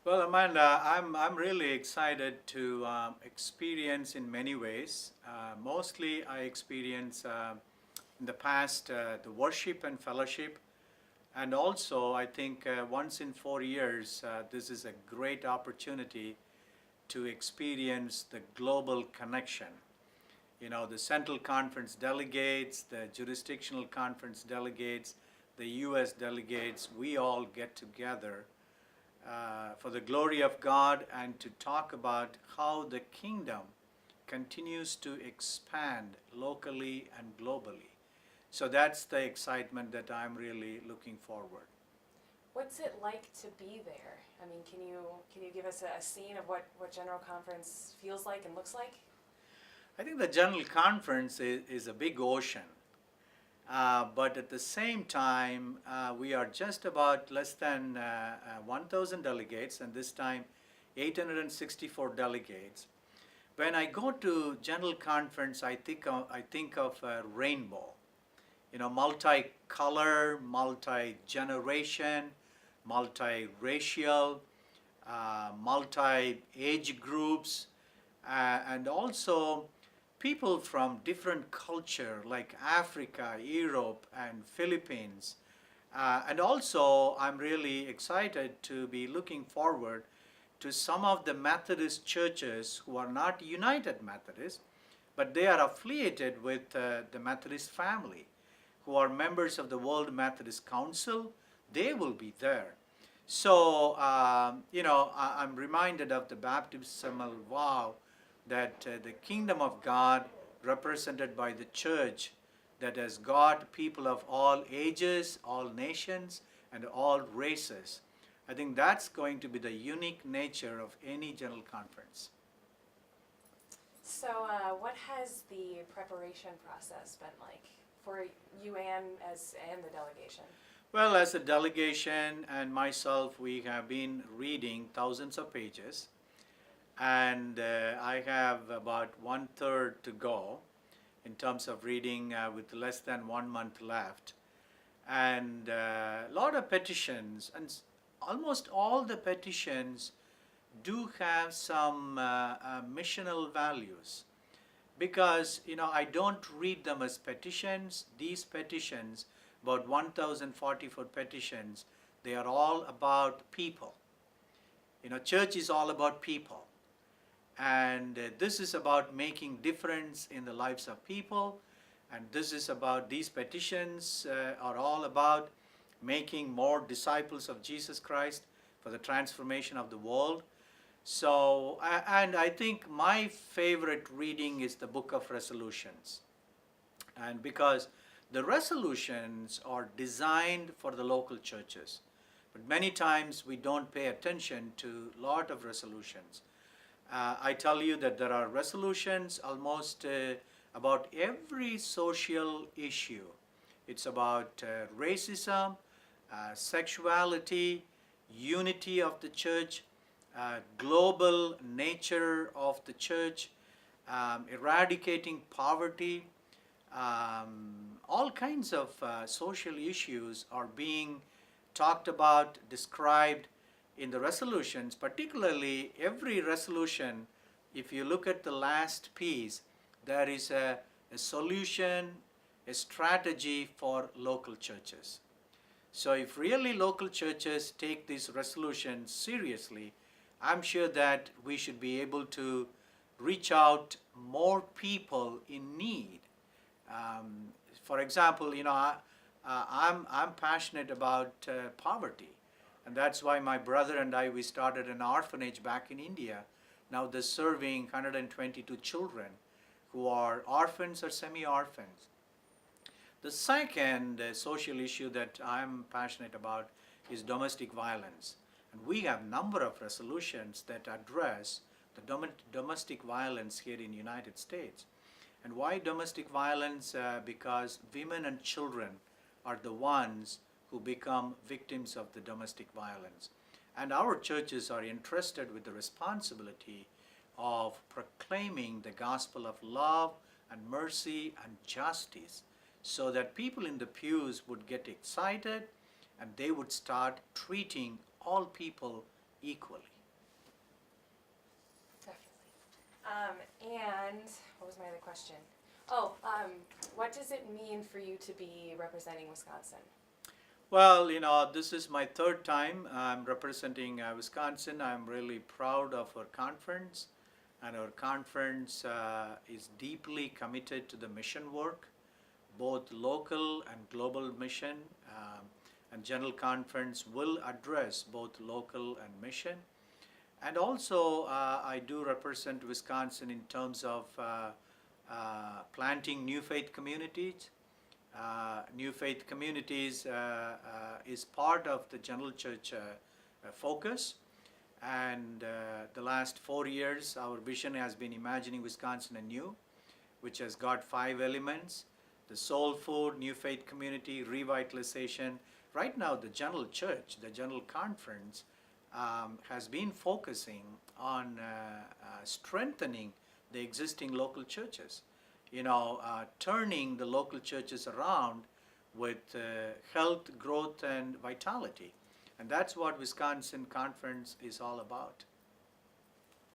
Well, Amanda, I'm really excited to experience in many ways. Mostly, I experience in the past the worship and fellowship, and also I think once in 4 years, this is a great opportunity to experience the global connection. You know, the Central Conference delegates, the jurisdictional conference delegates, the U.S. delegates, we all get together for the glory of God and to talk about how the kingdom continues to expand locally and globally. So that's the excitement that I'm really looking forward. What's it like to be there? I mean, can you give us a scene of what General Conference feels like and looks like? I think the General Conference is a big ocean. But at the same time, we are just about less than 1,000 delegates, and this time 864 delegates. When I go to General Conference, I think of a rainbow. You know, multicolor, multi-generation, multi-racial, multi-age groups, and also people from different culture like Africa, Europe, and Philippines. And also, I'm really excited to be looking forward to some of the Methodist churches who are not United Methodist, but they are affiliated with the Methodist family, who are members of the World Methodist Council. They will be there. So, I'm reminded of the baptismal vow that the kingdom of God, represented by the church, that has got people of all ages, all nations, and all races. I think that's going to be the unique nature of any general conference. So, what has the preparation process been like for you and the delegation? Well, as a delegation and myself, we have been reading thousands of pages, and I have about one third to go in terms of reading with less than 1 month left. And a lot of petitions, and almost all the petitions do have some missional values because I don't read them as petitions. These petitions, about 1044 petitions, they are all about people. Church is all about people, and this is about making difference in the lives of people, and this is about these petitions are all about making more disciples of Jesus Christ for the transformation of the world. So, and I think my favorite reading is the book of resolutions. And because the resolutions are designed for the local churches, but many times we don't pay attention to a lot of resolutions. I tell you that there are resolutions almost about every social issue. It's about racism, sexuality, unity of the church, global nature of the church, eradicating poverty. All kinds of social issues are being talked about, described in the resolutions, particularly every resolution. If you look at the last piece, there is a solution, a strategy for local churches. So if really local churches take these resolutions seriously, I'm sure that we should be able to reach out more people in need. For example, I'm passionate about poverty, and that's why my brother and I, we started an orphanage back in India. Now they're serving 122 children who are orphans or semi-orphans. The second social issue that I'm passionate about is domestic violence. And we have a number of resolutions that address the domestic violence here in the United States. And why domestic violence? Because women and children are the ones who become victims of the domestic violence. And our churches are entrusted with the responsibility of proclaiming the gospel of love and mercy and justice, so that people in the pews would get excited and they would start treating all people equally. And what was my other question? Oh, what does it mean for you to be representing Wisconsin? Well, this is my third time I'm representing Wisconsin. I'm really proud of our conference, and our conference is deeply committed to the mission work, both local and global mission. And General Conference will address both local and mission. And also, I do represent Wisconsin in terms of planting new faith communities. New faith communities is part of the general church focus. And the last 4 years, our vision has been imagining Wisconsin anew, which has got 5 elements: the soul food, new faith community, revitalization. Right now, the general church, the general conference, has been focusing on strengthening the existing local churches, turning the local churches around with health, growth, and vitality. And that's what Wisconsin Conference is all about.